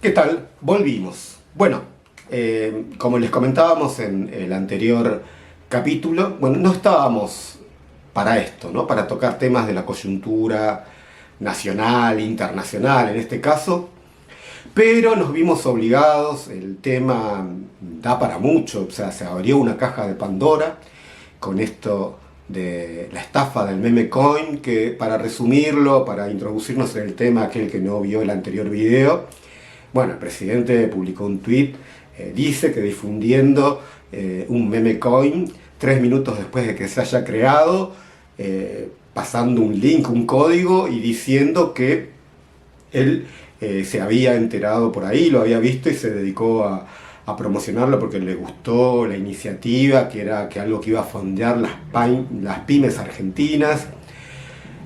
¿Qué tal? Volvimos. Bueno, como les comentábamos en el anterior capítulo, bueno, no estábamos para esto, ¿no? Para tocar temas de la coyuntura nacional, internacional en este caso, pero nos vimos obligados, el tema da para mucho, o sea, se abrió una caja de Pandora con esto de la estafa del meme coin, que para resumirlo, para introducirnos en el tema, aquel que no vio el anterior video, bueno, el presidente publicó un tweet, dice que difundiendo un meme coin 3 minutos después de que se haya creado, pasando un link, un código y diciendo que él se había enterado por ahí, lo había visto y se dedicó a promocionarlo porque le gustó la iniciativa, que era que algo que iba a fondear las pymes argentinas,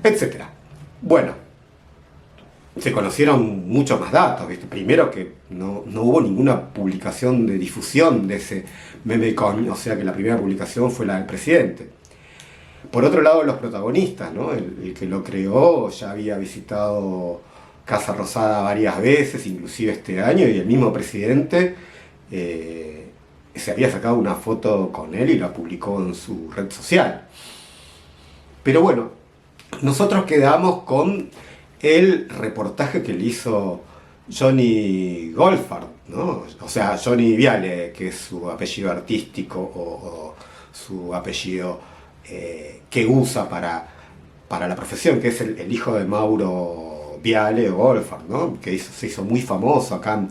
etc. Bueno, se conocieron muchos más datos, ¿viste? Primero que no hubo ninguna publicación de difusión de ese meme coin, o sea que la primera publicación fue la del presidente. Por otro lado, los protagonistas, ¿no? El que lo creó ya había visitado Casa Rosada varias veces, inclusive este año, y el mismo presidente se había sacado una foto con él y la publicó en su red social. Pero bueno, nosotros quedamos con el reportaje que le hizo Johnny Goldfarb, ¿no? O sea, Johnny Viale, que es su apellido artístico o su apellido que usa para la profesión, que es el hijo de Mauro Viale o Goldfarb, ¿no? Que se hizo muy famoso acá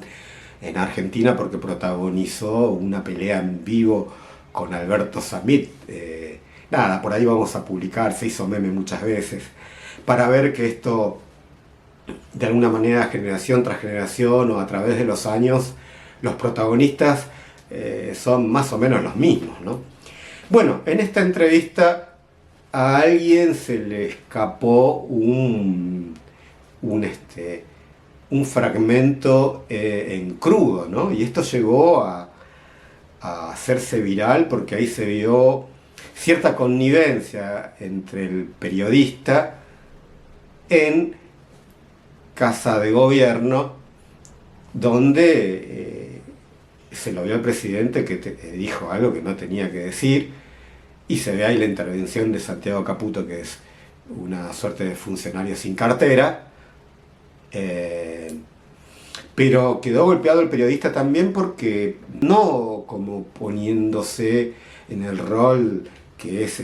en Argentina porque protagonizó una pelea en vivo con Alberto Samit. Nada, por ahí vamos a publicar, se hizo meme muchas veces, para ver que esto, de alguna manera, generación tras generación o a través de los años, los protagonistas son más o menos los mismos, ¿no? Bueno, en esta entrevista a alguien se le escapó un fragmento en crudo, ¿no? Y esto llegó a hacerse viral porque ahí se vio cierta connivencia entre el periodista en Casa de Gobierno, donde se lo vio al presidente que dijo algo que no tenía que decir, y se ve ahí la intervención de Santiago Caputo, que es una suerte de funcionario sin cartera, pero quedó golpeado el periodista también porque no como poniéndose en el rol que es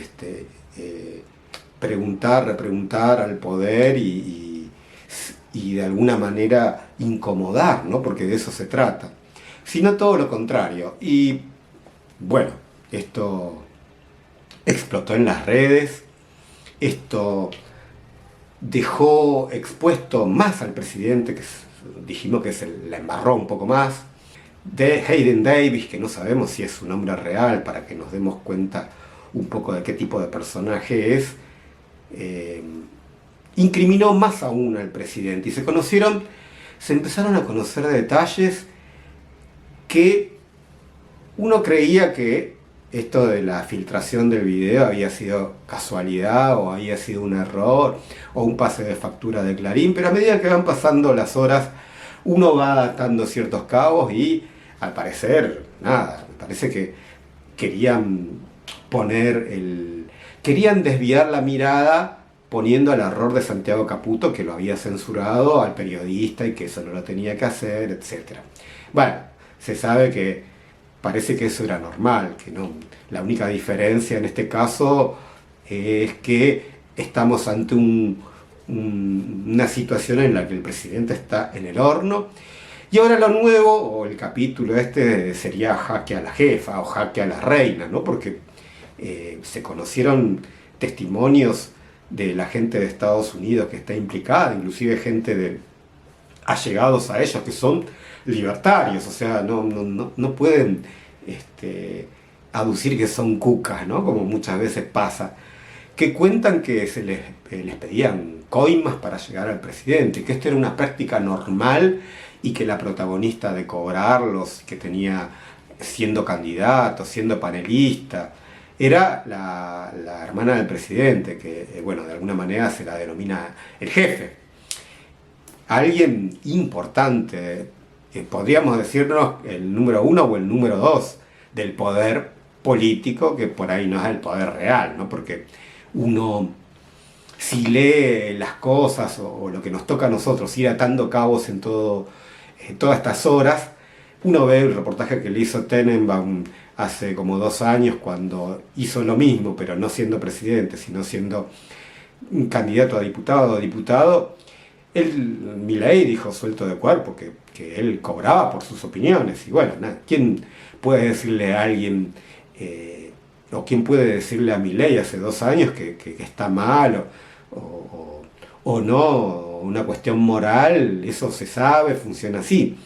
preguntar, repreguntar al poder y de alguna manera incomodar, ¿no? Porque de eso se trata, sino todo lo contrario. Y bueno, esto explotó en las redes, esto dejó expuesto más al presidente, que dijimos que la embarró un poco más, de Hayden Davis, que no sabemos si es su nombre real, para que nos demos cuenta un poco de qué tipo de personaje es, incriminó más aún al presidente y se empezaron a conocer detalles que uno creía que esto de la filtración del video había sido casualidad o había sido un error o un pase de factura de Clarín, pero a medida que van pasando las horas uno va adaptando ciertos cabos y al parecer, nada, me parece que querían querían desviar la mirada poniendo el error de Santiago Caputo, que lo había censurado al periodista y que eso no lo tenía que hacer, etc. Bueno, se sabe que parece que eso era normal, que no. La única diferencia en este caso es que estamos ante una situación en la que el presidente está en el horno. Y ahora lo nuevo, o el capítulo sería jaque a la jefa o jaque a la reina, ¿no? Porque se conocieron testimonios de la gente de Estados Unidos que está implicada, inclusive gente de allegados a ellos que son libertarios, o sea, no pueden aducir que son cucas, ¿no? Como muchas veces pasa, que cuentan que se les pedían coimas para llegar al presidente, que esto era una práctica normal y que la protagonista de cobrarlos, que tenía siendo candidato, siendo panelista, era la hermana del presidente, que bueno, de alguna manera se la denomina el jefe. Alguien importante podríamos decirnos el número uno o el número dos del poder político, que por ahí no es el poder real, ¿no? Porque uno, si lee las cosas o lo que nos toca a nosotros, ir atando cabos en todas estas horas, uno ve el reportaje que le hizo Tenenbaum hace como 2 años, cuando hizo lo mismo, pero no siendo presidente, sino siendo un candidato a diputado o diputado. Milei dijo suelto de cuerpo que él cobraba por sus opiniones. Y bueno, nada, ¿quién puede decirle a alguien, o quién puede decirle a Milei hace 2 años que está mal o no? Una cuestión moral, eso se sabe, funciona así.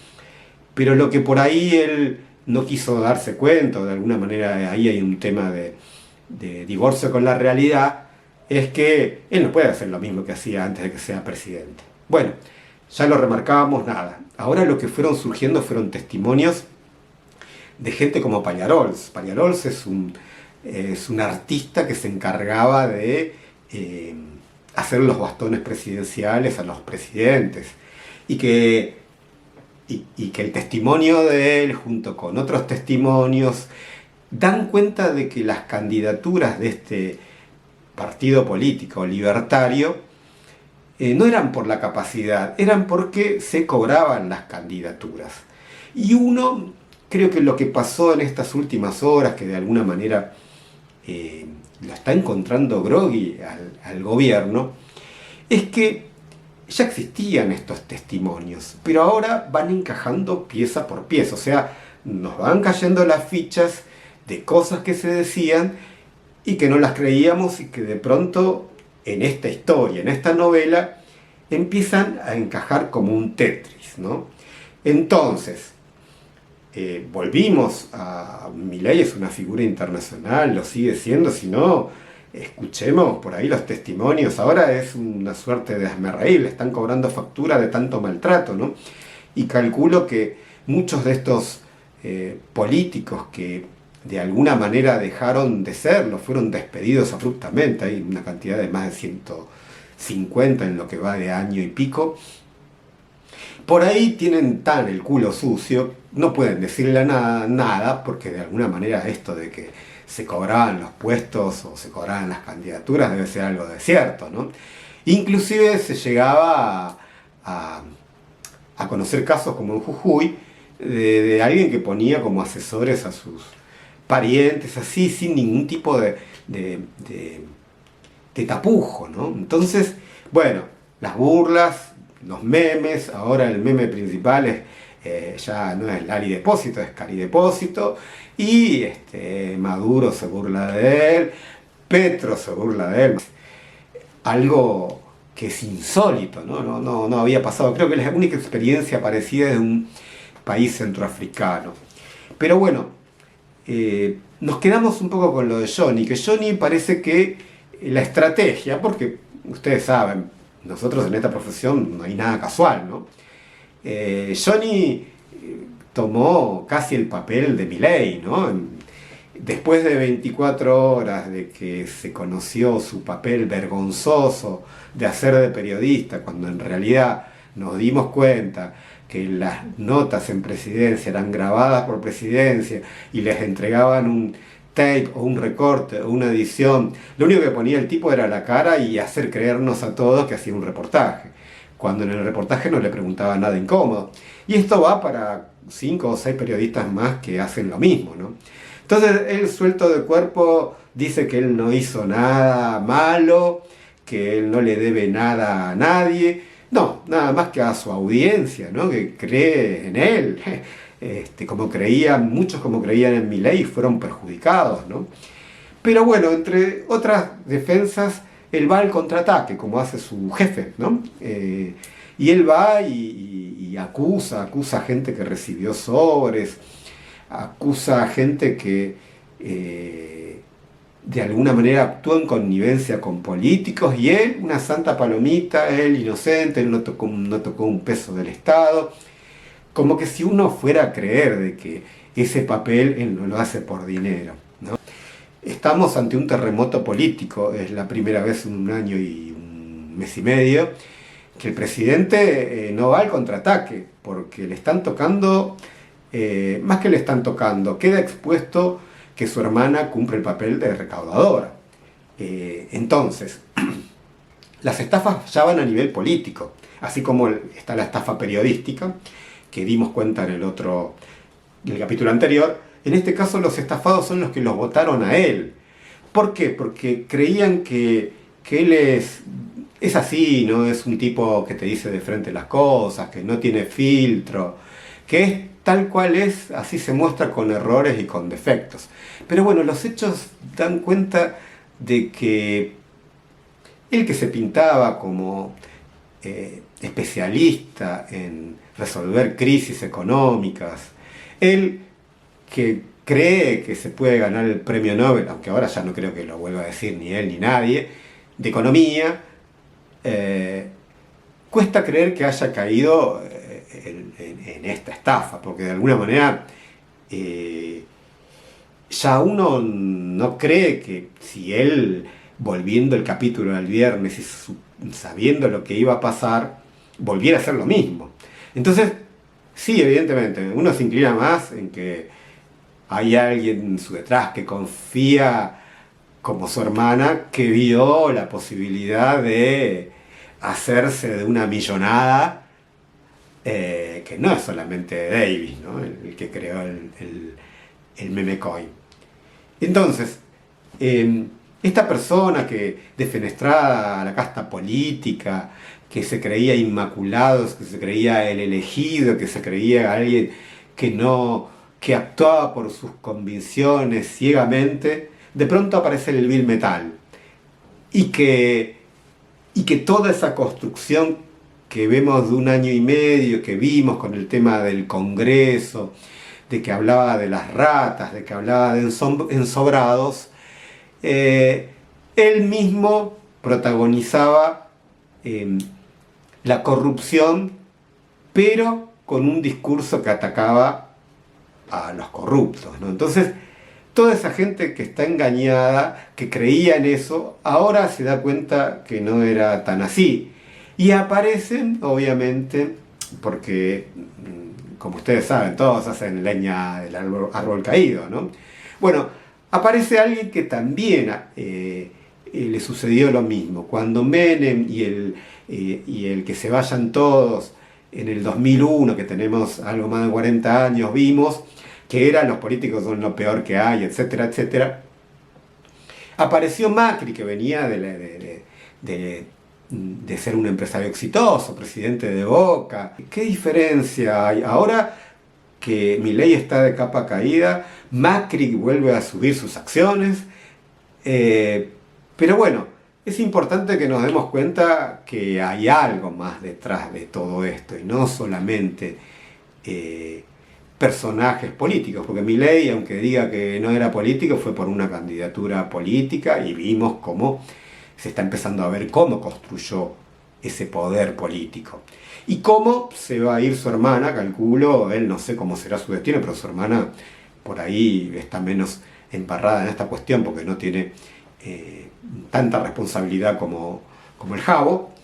Pero lo que por ahí él no quiso darse cuenta, de alguna manera ahí hay un tema de divorcio con la realidad, es que él no puede hacer lo mismo que hacía antes de que sea presidente. Bueno, ya lo remarcábamos, nada. Ahora lo que fueron surgiendo fueron testimonios de gente como Pallarols. Pallarols es un artista que se encargaba de hacer los bastones presidenciales a los presidentes. Y que el testimonio de él, junto con otros testimonios, dan cuenta de que las candidaturas de este partido político libertario no eran por la capacidad, eran porque se cobraban las candidaturas. Y uno, creo que lo que pasó en estas últimas horas, que de alguna manera lo está encontrando groggy al gobierno, es que ya existían estos testimonios, pero ahora van encajando pieza por pieza, o sea, nos van cayendo las fichas de cosas que se decían y que no las creíamos y que de pronto en esta historia, en esta novela, empiezan a encajar como un Tetris, ¿no? Entonces, volvimos a Milei, es una figura internacional, lo sigue siendo, si no, escuchemos por ahí los testimonios. Ahora es una suerte de hazmerreír, le están cobrando factura de tanto maltrato, ¿no? Y calculo que muchos de estos políticos que de alguna manera dejaron de serlo, fueron despedidos abruptamente, hay una cantidad de más de 150 en lo que va de año y pico. Por ahí tienen tan el culo sucio, no pueden decirle nada, porque de alguna manera esto de que se cobraban los puestos o se cobraban las candidaturas debe ser algo de cierto, ¿no? Inclusive se llegaba a conocer casos como en Jujuy, de alguien que ponía como asesores a sus parientes, así, sin ningún tipo de tapujo, ¿no? Entonces, bueno, las burlas, los memes, ahora el meme principal es, ya no es Lari Depósito, es Cari Depósito, y Maduro se burla de él, Petro se burla de él, algo que es insólito, ¿no? No había pasado, creo que es la única experiencia parecida de un país centroafricano. Pero bueno, nos quedamos un poco con lo de Johnny, que Johnny parece que la estrategia, porque ustedes saben, nosotros en esta profesión no hay nada casual, ¿no? Johnny tomó casi el papel de Milei, ¿no? Después de 24 horas de que se conoció su papel vergonzoso de hacer de periodista, cuando en realidad nos dimos cuenta que las notas en Presidencia eran grabadas por Presidencia y les entregaban un tape o un recorte o una edición, lo único que ponía el tipo era la cara y hacer creernos a todos que hacía un reportaje, cuando en el reportaje no le preguntaba nada incómodo. Y esto va para 5 o 6 periodistas más que hacen lo mismo, ¿no? Entonces él, suelto de cuerpo, dice que él no hizo nada malo, que él no le debe nada a nadie, no, nada más que a su audiencia, ¿no? Que cree en él. Muchos como creían en Milei fueron perjudicados, ¿no? Pero bueno, entre otras defensas, él va al contraataque, como hace su jefe, ¿no? Y él va y acusa a gente que recibió sobres, acusa a gente que de alguna manera actúa en connivencia con políticos, y él, una santa palomita, él inocente, él no tocó un peso del Estado. Como que si uno fuera a creer de que ese papel él no lo hace por dinero, ¿no? Estamos ante un terremoto político, es la primera vez en 1 año y un mes y medio que el presidente no va al contraataque, porque le están tocando, más que le están tocando, queda expuesto que su hermana cumple el papel de recaudadora. Entonces, las estafas ya van a nivel político, así como está la estafa periodística, que dimos cuenta en el capítulo anterior. En este caso los estafados son los que los votaron a él. ¿Por qué? Porque creían que él es así, ¿no? Es un tipo que te dice de frente las cosas, que no tiene filtro, que es tal cual es, así se muestra con errores y con defectos. Pero bueno, los hechos dan cuenta de que él, que se pintaba como especialista en resolver crisis económicas, él que cree que se puede ganar el premio Nobel, aunque ahora ya no creo que lo vuelva a decir ni él ni nadie, de economía, cuesta creer que haya caído en esta estafa, porque de alguna manera ya uno no cree que si él, volviendo el capítulo al viernes y sabiendo lo que iba a pasar, volviera a hacer lo mismo. Entonces, sí, evidentemente, uno se inclina más en que hay alguien en su detrás que confía, como su hermana, que vio la posibilidad de hacerse de una millonada, que no es solamente Davis, ¿no? el que creó el meme coin. Entonces, esta persona que defenestrada a la casta política, que se creía inmaculado, que se creía el elegido, que se creía alguien que actuaba por sus convicciones ciegamente, de pronto aparece el vil metal. Y que toda esa construcción que vemos de 1 año y medio, que vimos con el tema del Congreso, de que hablaba de las ratas, de que hablaba de ensobrados, él mismo protagonizaba la corrupción, pero con un discurso que atacaba a los corruptos, ¿no? Entonces, toda esa gente que está engañada, que creía en eso, ahora se da cuenta que no era tan así. Y aparecen, obviamente, porque, como ustedes saben, todos hacen leña del árbol caído, ¿no? Bueno, aparece alguien que también le sucedió lo mismo. Cuando Menem y el que se vayan todos en el 2001, que tenemos algo más de 40 años, vimos que eran los políticos son lo peor que hay, etcétera, etcétera. Apareció Macri, que venía de ser un empresario exitoso, presidente de Boca. ¿Qué diferencia hay? Ahora que Milei está de capa caída, Macri vuelve a subir sus acciones, pero bueno, es importante que nos demos cuenta que hay algo más detrás de todo esto, y no solamente personajes políticos, porque Milei, aunque diga que no era político, fue por una candidatura política, y vimos cómo se está empezando a ver cómo construyó ese poder político. Y cómo se va a ir su hermana, calculo, él no sé cómo será su destino, pero su hermana por ahí está menos embarrada en esta cuestión, porque no tiene tanta responsabilidad como el Jabo.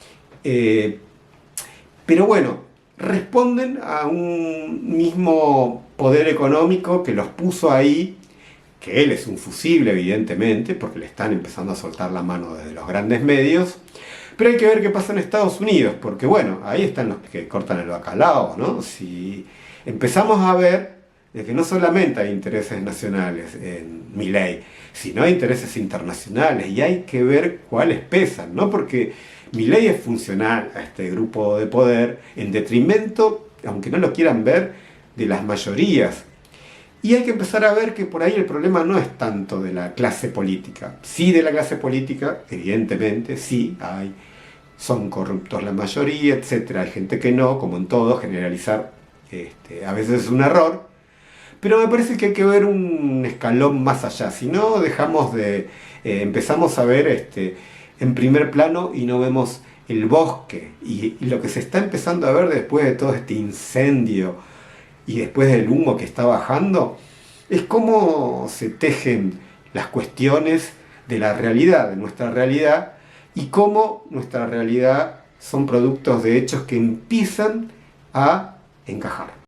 Pero bueno, responden a un mismo poder económico que los puso ahí, que él es un fusible, evidentemente, porque le están empezando a soltar la mano desde los grandes medios. Pero hay que ver qué pasa en Estados Unidos, porque bueno, ahí están los que cortan el bacalao, ¿no? Si empezamos a ver de que no solamente hay intereses nacionales en Milei, sino hay intereses internacionales, y hay que ver cuáles pesan, ¿no? Porque Milei es funcional a este grupo de poder en detrimento, aunque no lo quieran ver, de las mayorías. Y hay que empezar a ver que por ahí el problema no es tanto de la clase política. Sí, de la clase política, evidentemente, sí, son corruptos la mayoría, etc. Hay gente que no, como en todo, generalizar a veces es un error. Pero me parece que hay que ver un escalón más allá. Si no, empezamos a ver en primer plano y no vemos el bosque. Y lo que se está empezando a ver después de todo este incendio y después del humo que está bajando, es cómo se tejen las cuestiones de la realidad, de nuestra realidad, y cómo nuestra realidad son productos de hechos que empiezan a encajar.